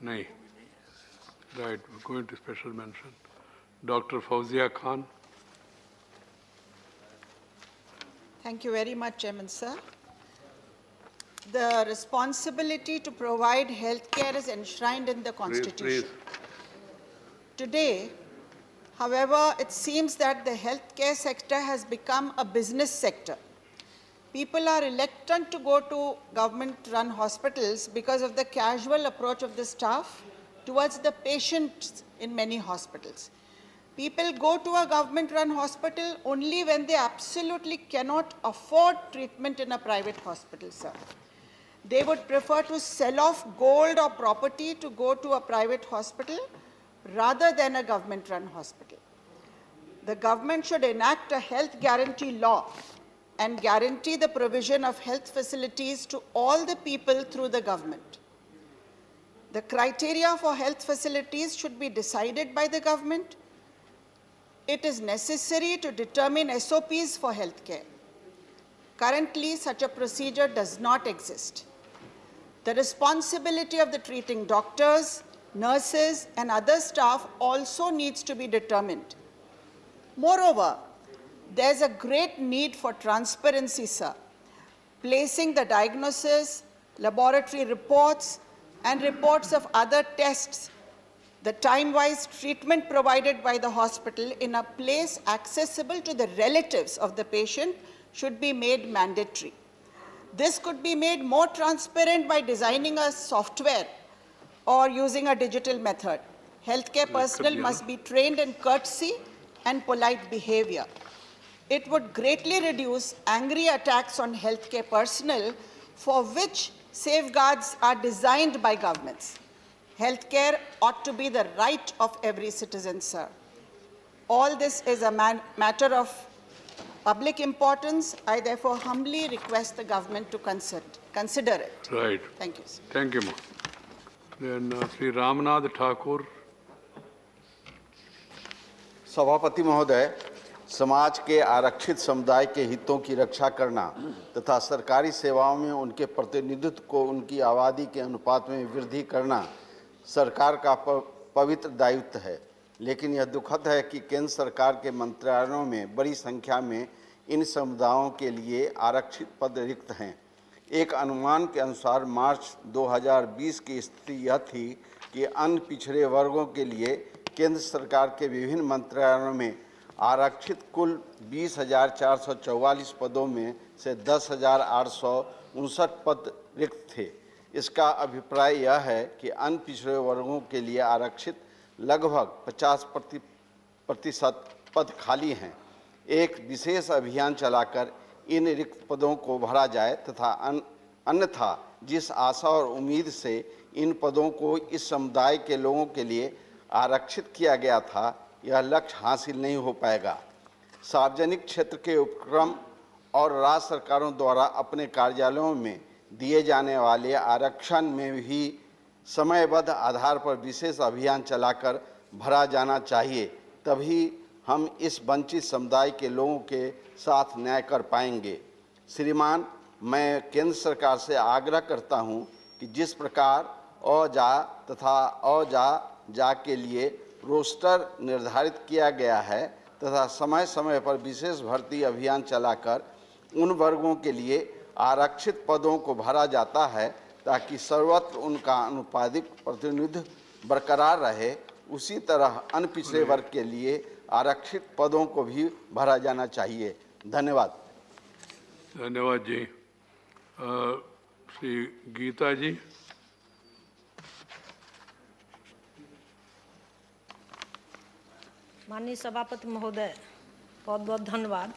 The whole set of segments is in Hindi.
नहीं. Right, we're going to special mention. Dr. Fauzia Khan. Thank you very much, Chairman Sir. The responsibility to provide health care is enshrined in the Constitution. Please. Today, however, it seems that the healthcare sector has become a business sector. People are reluctant to go to government-run hospitals because of the casual approach of the staff towards the patients in many hospitals. People go to a government-run hospital only when they absolutely cannot afford treatment in a private hospital, sir. They would prefer to sell off gold or property to go to a private hospital rather than a government-run hospital. The government should enact a health guarantee law and guarantee the provision of health facilities to all the people through the government. The criteria for health facilities should be decided by the government. It is necessary to determine SOPs for health care. Currently, such a procedure does not exist. The responsibility of the treating doctors, nurses, and other staff also needs to be determined. Moreover, there's a great need for transparency, sir. Placing the diagnosis, laboratory reports, and reports of other tests, the time-wise treatment provided by the hospital in a place accessible to the relatives of the patient should be made mandatory. This could be made more transparent by designing a software or using a digital method. Healthcare personnel must be trained in courtesy and polite behavior. It would greatly reduce angry attacks on healthcare personnel for which safeguards are designed by governments. Healthcare ought to be the right of every citizen, sir. All this is a matter of public importance. I therefore humbly request the government to consider it. Right. Thank you, sir. Thank you, ma'am. Then Sri Ramnath Thakur. सभापति महोदय, समाज के आरक्षित समुदाय के हितों की रक्षा करना तथा सरकारी सेवाओं में उनके प्रतिनिधित्व को उनकी आबादी के अनुपात में वृद्धि करना सरकार का पवित्र दायित्व है। लेकिन यह दुखद है कि केंद्र सरकार के मंत्रालयों में बड़ी संख्या में इन समुदायों के लिए आरक्षित पद रिक्त हैं। एक अनुमान के अनुसार मार्च 2020 की स्थिति यह थी कि अन्य पिछड़े वर्गों के लिए केंद्र सरकार के विभिन्न मंत्रालयों में आरक्षित कुल 20,444 पदों में से 10,859 पद रिक्त थे। इसका अभिप्राय यह है कि अन्य पिछड़े वर्गों के लिए आरक्षित लगभग 50% पद खाली हैं। एक विशेष अभियान चलाकर इन रिक्त पदों को भरा जाए तथा अन्यथा जिस आशा और उम्मीद से इन पदों को इस समुदाय के लोगों के लिए आरक्षित किया गया था, यह लक्ष्य हासिल नहीं हो पाएगा। सार्वजनिक क्षेत्र के उपक्रम और राज्य सरकारों द्वारा अपने कार्यालयों में दिए जाने वाले आरक्षण में भी समयबद्ध आधार पर विशेष अभियान चलाकर भरा जाना चाहिए, तभी हम इस वंचित समुदाय के लोगों के साथ न्याय कर पाएंगे। श्रीमान, मैं केंद्र सरकार से आग्रह करता हूं कि जिस प्रकार अ-जा तथा अ-जा के लिए रोस्टर निर्धारित किया गया है तथा समय समय पर विशेष भर्ती अभियान चलाकर उन वर्गों के लिए आरक्षित पदों को भरा जाता है ताकि सर्वत्र उनका आनुपातिक प्रतिनिधित्व बरकरार रहे, उसी तरह अन्य पिछड़े वर्ग के लिए आरक्षित पदों को भी भरा जाना चाहिए। धन्यवाद। धन्यवाद जी। श्री गीता जी। माननीय सभापति महोदय, बहुत बहुत धन्यवाद।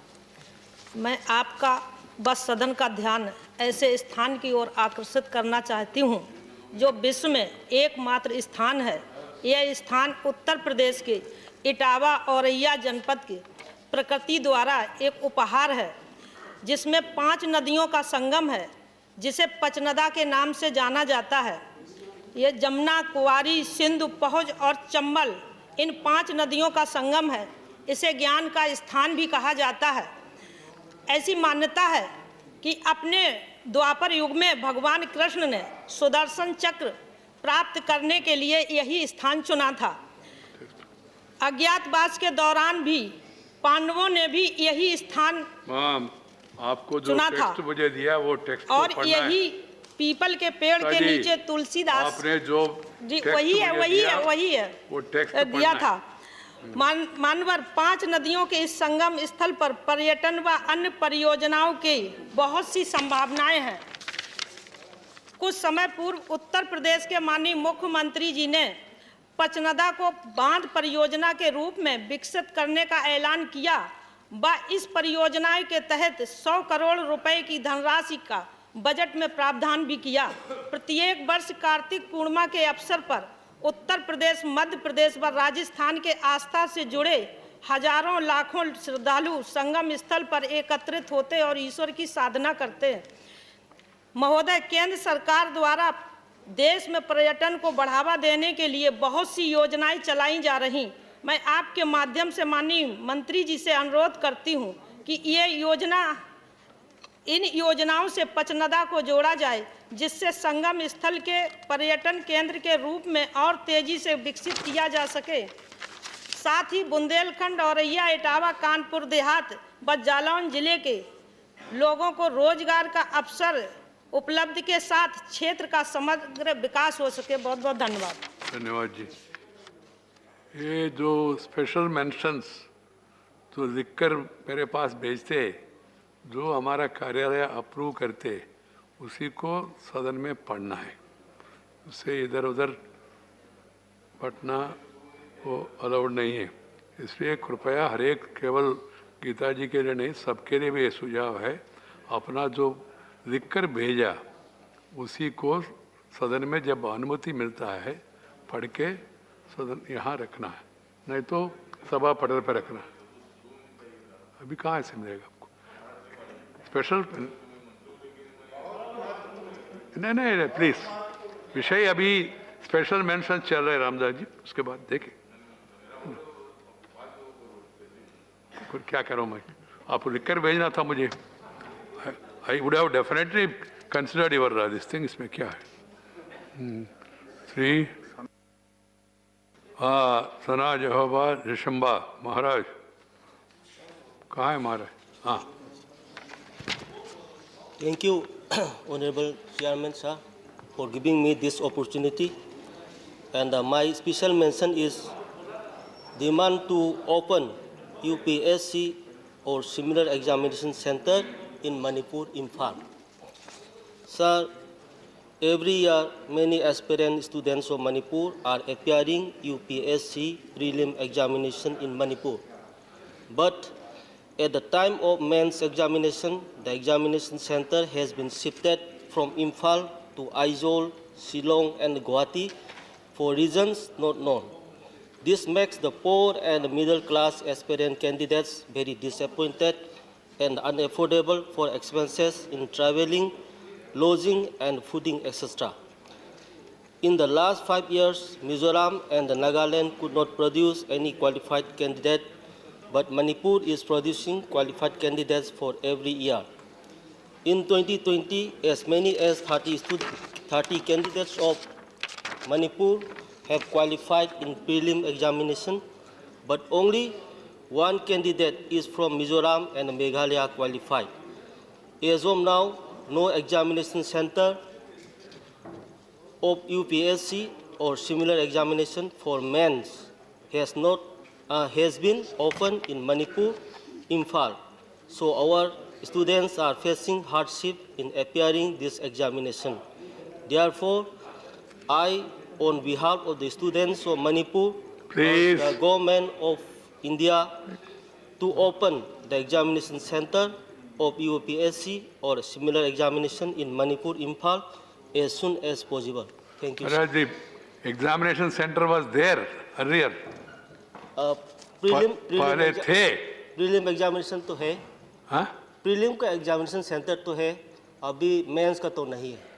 मैं आपका बस सदन का ध्यान ऐसे स्थान की ओर आकर्षित करना चाहती हूं जो विश्व में एकमात्र स्थान है। यह स्थान उत्तर प्रदेश के इटावा औरैया जनपद की प्रकृति द्वारा एक उपहार है, जिसमें 5 नदियों का संगम है, जिसे पचनदा के नाम से जाना जाता है। ये जमुना, कुंवारी, सिंधु, पहुज और चंबल इन 5 नदियों का संगम है। इसे ज्ञान का स्थान भी कहा जाता है। ऐसी मान्यता है कि अपने द्वापर युग में भगवान कृष्ण ने सुदर्शन चक्र प्राप्त करने के लिए यही स्थान चुना था। अज्ञातवास के दौरान भी पांडवों ने भी यही स्थान आपको जो चुना था टेक्स्ट मुझे दिया वो टेक्स्ट और तो पढ़ना यही है। पीपल के पेड़ के नीचे तुलसीदास आपने जो जी टेक्स्ट वही है मुझे वही दिया, है वही है वो टेक्स्ट दिया पढ़ना था। है। मानवर 5 नदियों के इस संगम स्थल पर पर्यटन व अन्य परियोजनाओं की बहुत सी संभावनाएं हैं। कुछ समय पूर्व उत्तर प्रदेश के माननीय मुख्यमंत्री जी ने पचनदा को बांध परियोजना के रूप में विकसित करने का ऐलान किया व इस परियोजना के तहत 100 करोड़ रुपए की धनराशि का बजट में प्रावधान भी किया। प्रत्येक वर्ष कार्तिक पूर्णिमा के अवसर पर उत्तर प्रदेश, मध्य प्रदेश व राजस्थान के आस्था से जुड़े हजारों लाखों श्रद्धालु संगम स्थल पर एकत्रित होते और ईश्वर की साधना करते हैं। महोदय, केंद्र सरकार द्वारा देश में पर्यटन को बढ़ावा देने के लिए बहुत सी योजनाएं चलाई जा रही। मैं आपके माध्यम से माननीय मंत्री जी से अनुरोध करती हूं कि इन योजनाओं से पचनदा को जोड़ा जाए, जिससे संगम स्थल के पर्यटन केंद्र के रूप में और तेजी से विकसित किया जा सके। साथ ही बुंदेलखंड, औरैया, इटावा, कानपुर देहात व जालौन जिले के लोगों को रोजगार का अवसर उपलब्ध के साथ क्षेत्र का समग्र विकास हो सके। बहुत बहुत धन्यवाद। धन्यवाद जी। ये जो स्पेशल मेंशंस तो लिखकर मेरे पास भेजते, जो हमारा कार्यालय अप्रूव करते, उसी को सदन में पढ़ना है। उससे इधर उधर पढ़ना वो अलाउड नहीं है। इसलिए कृपया हर एक, केवल गीता जी के लिए नहीं, सबके लिए भी ये सुझाव है, अपना जो लिखकर भेजा उसी को सदन में जब अनुमति मिलता है पढ़ के सदन यहाँ रखना है, नहीं तो सभा पटल पर रखना है। अभी कहाँ से मिलेगा आपको स्पेशल? नहीं प्लीज, विषय अभी स्पेशल मेंशन चल रहे रामदास जी, उसके बाद देखें क्या करूँ मैं। आपको लिखकर भेजना था मुझे। I would have definitely considered your this thing. इसमें क्या है? श्री सना जहोबा ऋषंबा महाराज, कहाँ है महाराज? हाँ। Thank you, Honorable Chairman sir, for giving me this opportunity. And my special mention is demand to open UPSC or similar examination center in Manipur, Imphal. Sir, every year many aspirant students of Manipur are appearing UPSC prelim examination in Manipur. But at the time of mains examination, the examination center has been shifted from Imphal to Aizawl, Shillong and Guwahati for reasons not known. This makes the poor and middle class aspirant candidates very disappointed and unaffordable for expenses in traveling, lodging and fooding, etc. In the last 5 years, Mizoram and Nagaland could not produce any qualified candidate, but Manipur is producing qualified candidates for every year. In 2020, as many as 30 candidates of Manipur have qualified in prelim examination, but only one candidate is from Mizoram and Meghalaya qualified. As of now, no examination center of UPSC or similar examination for mains has been opened in Manipur, Imphal. So our students are facing hardship in appearing this examination. Therefore, I, on behalf of the students of Manipur, Please. the government of India to open the examination center of UPSC or similar examination in Manipur, Imphal as soon as possible. Thank you, sir. Maharaj, the examination center was there earlier. पहले थे। प्रीलिम एग्जामिनेशन तो है। हाँ? प्रीलिम का एग्जामिनेशन सेंटर तो है, अभी मेंस का तो नहीं है।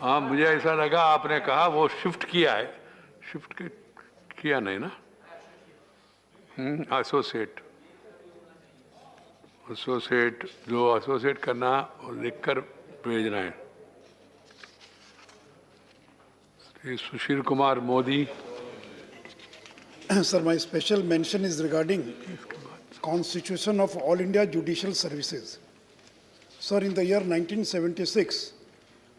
हाँ, मुझे ऐसा लगा आपने कहा वो शिफ्ट किया है। शिफ्ट किया नहीं ना? एसोसिएट जो एसोसिएट करना और लिखकर भेजना है। Shri Sushil Kumar Modi. Sir, my special mention is regarding Constitution of All India Judicial Services. Sir, in the year 1976,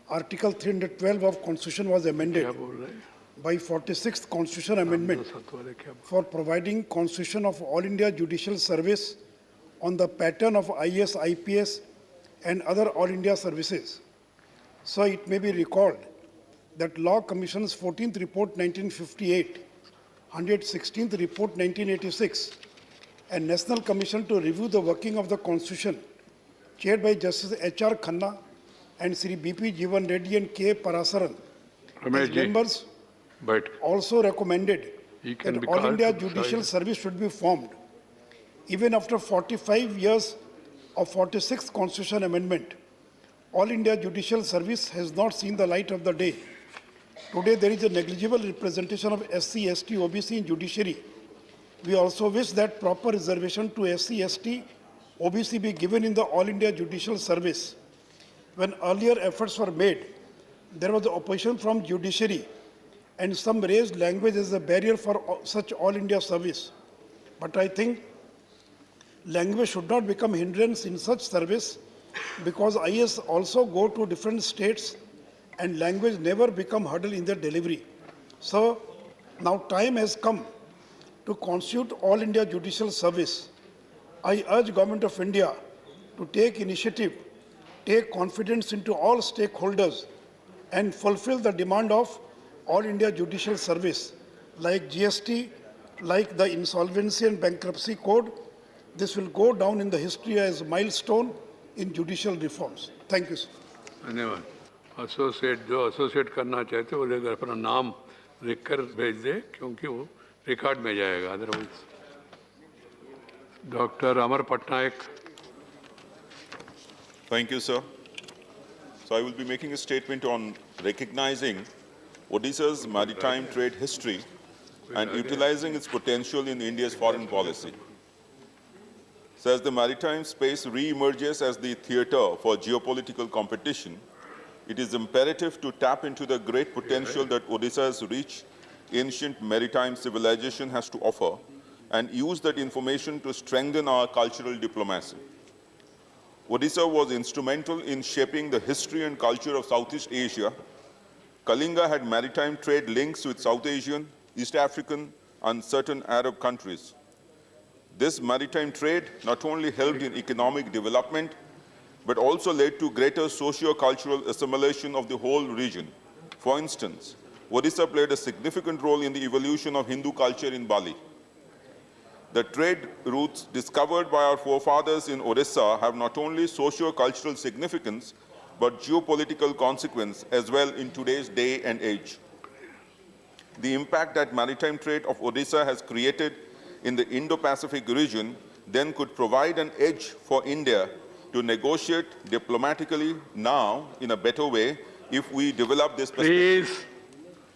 Article 312 of Constitution was amended क्या बोल रहे हैं? by 46th Constitution Amendment सत वाले क्या for providing Constitution of All India Judicial Service on the pattern of IAS, IPS and other All India services. So it may be recalled that Law Commission's 14th Report 1958, 116th Report 1986 and National Commission to Review the Working of the Constitution chaired by Justice H.R. Khanna and Sri B.P. Jeevan Reddy and K. Parasaran Ramesh as जी members बैठ also recommended He can that be All called India to Judicial side. Service should be formed. Even after 45 years of 46th Constitution Amendment, All India Judicial Service has not seen the light of the day. Today there is a negligible representation of SC, ST, OBC in judiciary. We also wish that proper reservation to SC, ST, OBC be given in the All India Judicial Service. When earlier efforts were made, there was opposition from judiciary and some raised language as a barrier for such All India service. But I think language should not become hindrance in such service because IS also go to different states and language never become hurdle in their delivery. So now time has come to constitute All India Judicial Service. I urge Government of India to take initiative, take confidence into all stakeholders and fulfill the demand of All India Judicial Service like GST, like the Insolvency and Bankruptcy Code. This will go down in the history as a milestone in judicial reforms. Thank you, sir. धन्यवाद। एसोसिएट जो एसोसिएट करना चाहते वो लेकर अपना नाम लिख कर भेज दे क्योंकि वो रिकॉर्ड में जाएगा otherwise. Doctor Amar Patnaik. Thank you, sir. So I will be making a statement on recognizing Odisha's maritime trade history and utilizing its potential in India's foreign policy. So as the maritime space re-emerges as the theater for geopolitical competition, it is imperative to tap into the great potential that Odisha's rich, ancient maritime civilization has to offer and use that information to strengthen our cultural diplomacy. Odisha was instrumental in shaping the history and culture of Southeast Asia. Kalinga had maritime trade links with South Asian, East African, and certain Arab countries. This maritime trade not only helped in economic development, but also led to greater socio-cultural assimilation of the whole region. For instance, Odisha played a significant role in the evolution of Hindu culture in Bali. The trade routes discovered by our forefathers in Odisha have not only socio-cultural significance, but geopolitical consequence as well in today's day and age. The impact that maritime trade of Odisha has created in the Indo-Pacific region then could provide an edge for India to negotiate diplomatically now in a better way if we develop this perspective. Please,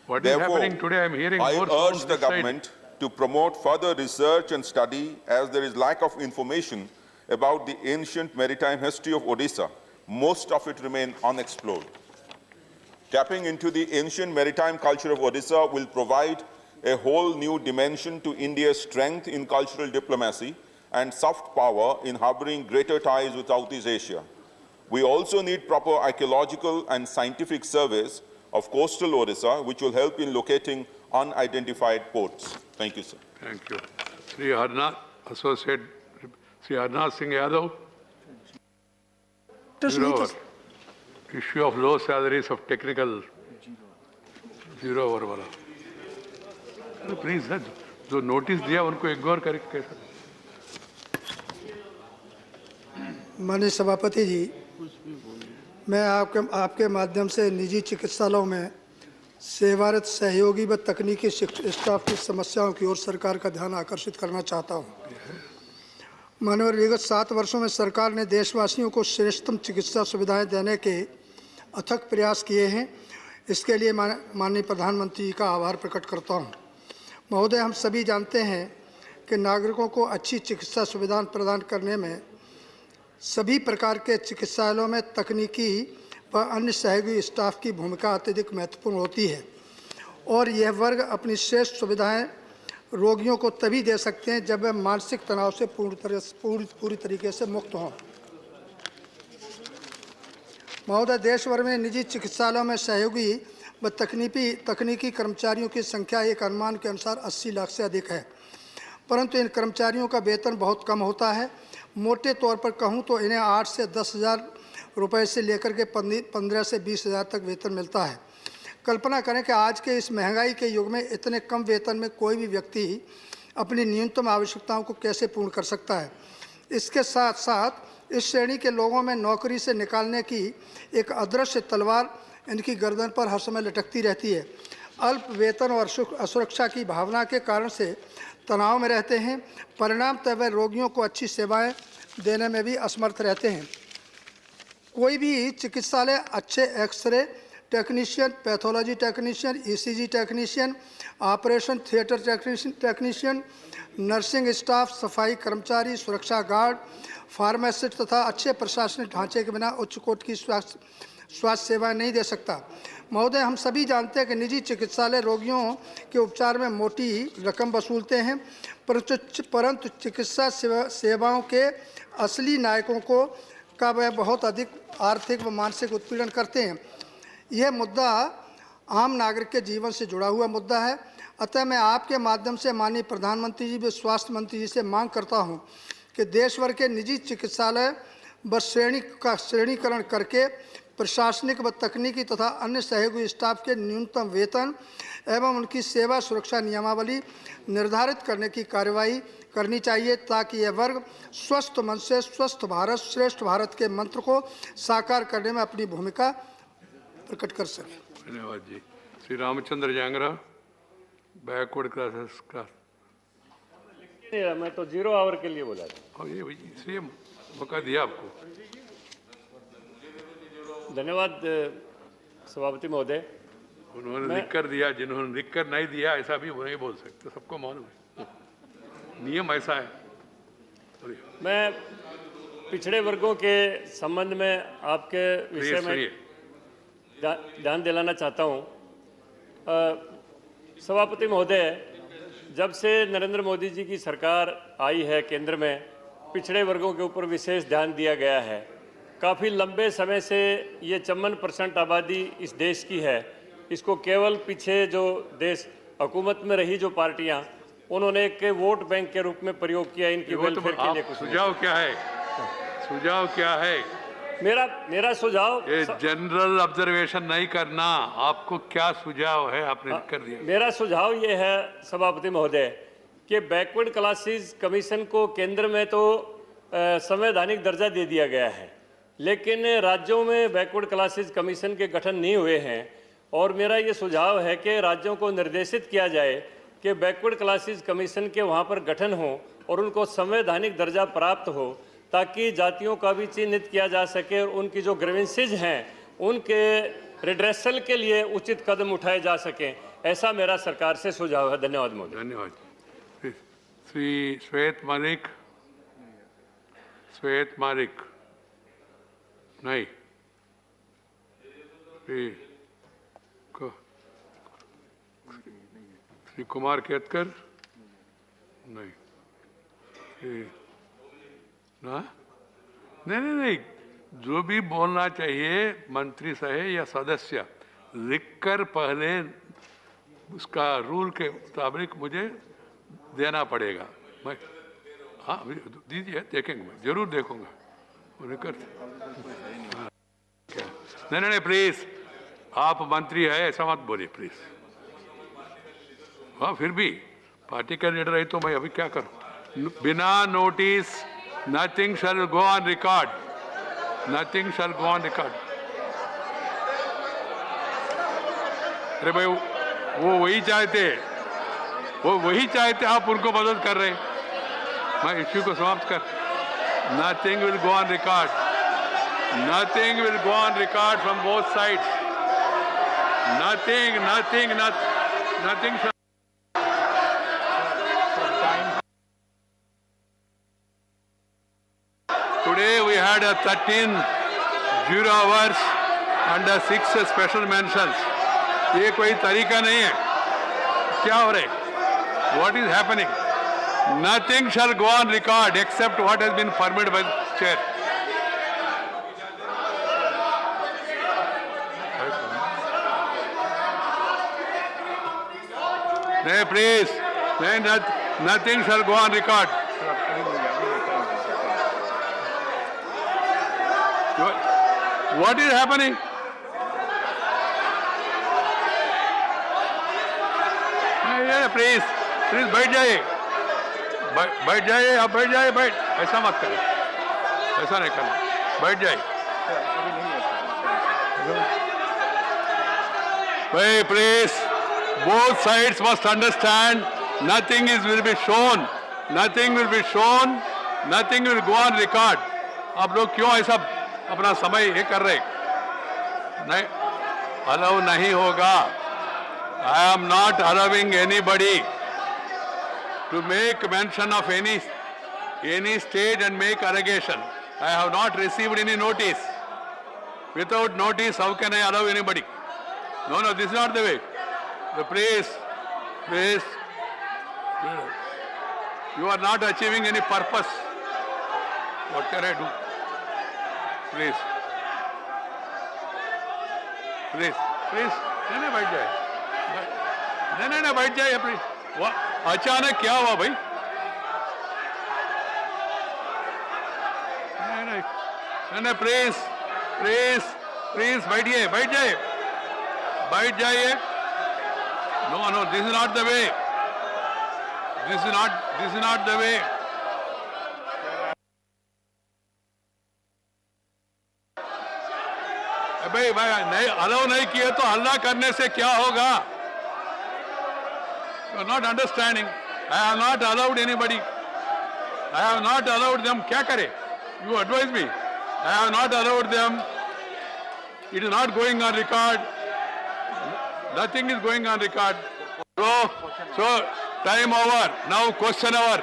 what is happening today? I'm hearing I more urge sounds the this side. government to promote further research and study as there is lack of information about the ancient maritime history of Odisha. Most of it remains unexplored. Tapping into the ancient maritime culture of Odisha will provide a whole new dimension to India's strength in cultural diplomacy and soft power in harboring greater ties with Southeast Asia. We also need proper archaeological and scientific surveys of coastal Odisha, which will help in locating unidentified ports. Thank you, sir. Thank you. Sri Harnath, Associate Sri Harnath Singh Yadav. Zero. Issue of low salaries of technical. Zero over वाला. Please, जो नोटिस दिया उनको इग्नोर करके कैसे? माननीय सभापति जी, मैं आपके माध्यम से निजी चिकित्सालयों में सेवारत सहयोगी व तकनीकी स्टाफ की समस्याओं की ओर सरकार का ध्यान आकर्षित करना चाहता हूं। माननीय विगत 7 वर्षों में सरकार ने देशवासियों को श्रेष्ठतम चिकित्सा सुविधाएं देने के अथक प्रयास किए हैं। इसके लिए माननीय प्रधानमंत्री जी का आभार प्रकट करता हूं। महोदय, हम सभी जानते हैं कि नागरिकों को अच्छी चिकित्सा सुविधाएं प्रदान करने में सभी प्रकार के चिकित्सालयों में तकनीकी व अन्य सहयोगी स्टाफ की भूमिका अत्यधिक महत्वपूर्ण होती है और यह वर्ग अपनी श्रेष्ठ सुविधाएं रोगियों को तभी दे सकते हैं जब वे मानसिक तनाव से पूरी तरीके से मुक्त हों। महोदय, देश भर में निजी चिकित्सालयों में सहयोगी व तकनीकी कर्मचारियों की संख्या एक अनुमान के अनुसार 80 लाख से अधिक है, परंतु इन कर्मचारियों का वेतन बहुत कम होता है। मोटे तौर पर कहूँ तो इन्हें 8 से 10 हज़ार रुपये से लेकर के 15 से 20 हज़ार तक वेतन मिलता है। कल्पना करें कि आज के इस महंगाई के युग में इतने कम वेतन में कोई भी व्यक्ति अपनी न्यूनतम आवश्यकताओं को कैसे पूर्ण कर सकता है। इसके साथ साथ इस श्रेणी के लोगों में नौकरी से निकालने की एक अदृश्य तलवार इनकी गर्दन पर हर समय लटकती रहती है। अल्प वेतन और असुरक्षा की भावना के कारण से तनाव में रहते हैं, परिणामतः वे रोगियों को अच्छी सेवाएं देने में भी असमर्थ रहते हैं। कोई भी चिकित्सालय अच्छे X-ray technician, pathology technician, ECG technician, operation theatre technician, nursing staff, सफाई कर्मचारी, सुरक्षा गार्ड, फार्मासिस्ट तथा अच्छे प्रशासनिक ढांचे के बिना उच्च कोटि की स्वास्थ्य सेवाएं नहीं दे सकता। महोदय, हम सभी जानते हैं कि निजी चिकित्सालय रोगियों के उपचार में मोटी रकम वसूलते हैं, परंतु चिकित्सा सेवाओं के असली नायकों का वह बहुत अधिक आर्थिक व मानसिक उत्पीड़न करते हैं। यह मुद्दा आम नागरिक के जीवन से जुड़ा हुआ मुद्दा है। अतः मैं आपके माध्यम से माननीय प्रधानमंत्री जी व स्वास्थ्य मंत्री जी से मांग करता हूं कि देश भर के निजी चिकित्सालय व श्रेणीकरण करके प्रशासनिक व तकनीकी तथा अन्य सहयोगी स्टाफ के न्यूनतम वेतन एवं उनकी सेवा सुरक्षा नियमावली निर्धारित करने की कार्यवाही करनी चाहिए, ताकि यह वर्ग स्वस्थ मन से स्वस्थ भारत श्रेष्ठ भारत के मंत्र को साकार करने में अपनी भूमिका प्रकट कर सके। धन्यवाद जी। श्री रामचंद्र जांगरा, बैकवर्ड क्लासेस का। मैं तो 0 आवर के लिए बोला था। और ये इसलिए मौका दिया आपको। धन्यवाद सभापति महोदय। उन्होंने लिख कर दिया, जिन्होंने लिख कर नहीं दिया ऐसा भी वो नहीं बोल सकते, सबको मालूम है, नियम ऐसा है। मैं पिछड़े वर्गों के संबंध में आपके विषय में ध्यान दिलाना चाहता हूं। सभापति महोदय, जब से नरेंद्र मोदी जी की सरकार आई है केंद्र में, पिछड़े वर्गों के ऊपर विशेष ध्यान दिया गया है। काफ़ी लंबे समय से ये 54% आबादी इस देश की है। इसको केवल पीछे जो देश हुकूमत में रही जो पार्टियां, उन्होंने एक वोट बैंक के रूप में प्रयोग किया इनकी वेलफेयर के लिए। कुछ सुझाव क्या है? सुझाव क्या है? मेरा सुझाव, ये जनरल ऑब्जर्वेशन नहीं करना, आपको क्या सुझाव है आपने कर दिया। मेरा सुझाव ये है सभापति महोदय कि बैकवर्ड क्लासेस कमीशन को केंद्र में तो संवैधानिक दर्जा दे दिया गया है, लेकिन राज्यों में बैकवर्ड क्लासेस कमीशन के गठन नहीं हुए हैं। और मेरा ये सुझाव है कि राज्यों को निर्देशित किया जाए कि बैकवर्ड क्लासेस कमीशन के वहाँ पर गठन हो और उनको संवैधानिक दर्जा प्राप्त हो, ताकि जातियों का भी चिन्हित किया जा सके और उनकी जो ग्रीवेंसेज हैं उनके रिड्रेसल के लिए उचित कदम उठाए जा सकें। ऐसा मेरा सरकार से सुझाव है। धन्यवाद मोदी। धन्यवाद। श्री श्वेत मालिक नहीं, श्री कुमार केतकर नहीं, नहीं, जो भी बोलना चाहिए मंत्री साहब या सदस्य लिखकर पहले उसका रूल के मुताबिक मुझे देना पड़ेगा। मैं हाँ दीजिए, देखेंगे, मैं जरूर देखूंगा। नहीं, प्लीज, आप मंत्री है ऐसा मत बोलिए प्लीज। हाँ, फिर भी पार्टी का लीडर है तो मैं अभी क्या करूं? बिना notice nothing shall go on record, nothing shall go on record. अरे भाई, वो वही चाहते, आप उनको मदद कर रहे। मैं इश्यू को समाप्त कर। Nothing will go on record, nothing will go on record from both sides, nothing. Today we had a 13 0 hours under 6 special mentions, ये कोई तरीका नहीं है। क्या हो रहा है? What is happening? Nothing shall go on record except what has been permitted by the chair. नहीं प्लीज, नहीं, nothing shall go on record. What is happening? Please please बैठ जाइए, बैठ जाइए, आप बैठ जाइए, बैठ, ऐसा मत करें, ऐसा नहीं करना, बैठ जाइए भाई please. Both sides must understand nothing will be shown, nothing will be shown, nothing will go on record. आप लोग क्यों ऐसा अपना समय ये कर रहे? नहीं, अलाउ नहीं होगा। I am not allowing anybody to make mention of any state and make allegation. I have not received any notice. Without notice, how can I allow anybody? No, this is not the way. Please, you are not achieving any purpose. What can I do? Please, नहीं बैठ जाए, नहीं बैठ जाइए प्लीज। अचानक क्या हुआ भाई? नहीं प्लीज बैठिए, बैठ जाइए। No, this is not the way, this is not the way. भाई नहीं अलाउ नहीं किए तो हल्ला करने से क्या होगा? You are not understanding. I have not allowed anybody. I have not allowed them. क्या करे? You advise me. I have not allowed them. It is not going on record. Nothing is going on record. So time over. Now question hour.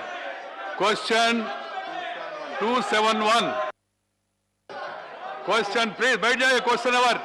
Question 271. Question, please बैठ जाइए, क्वेश्चन नंबर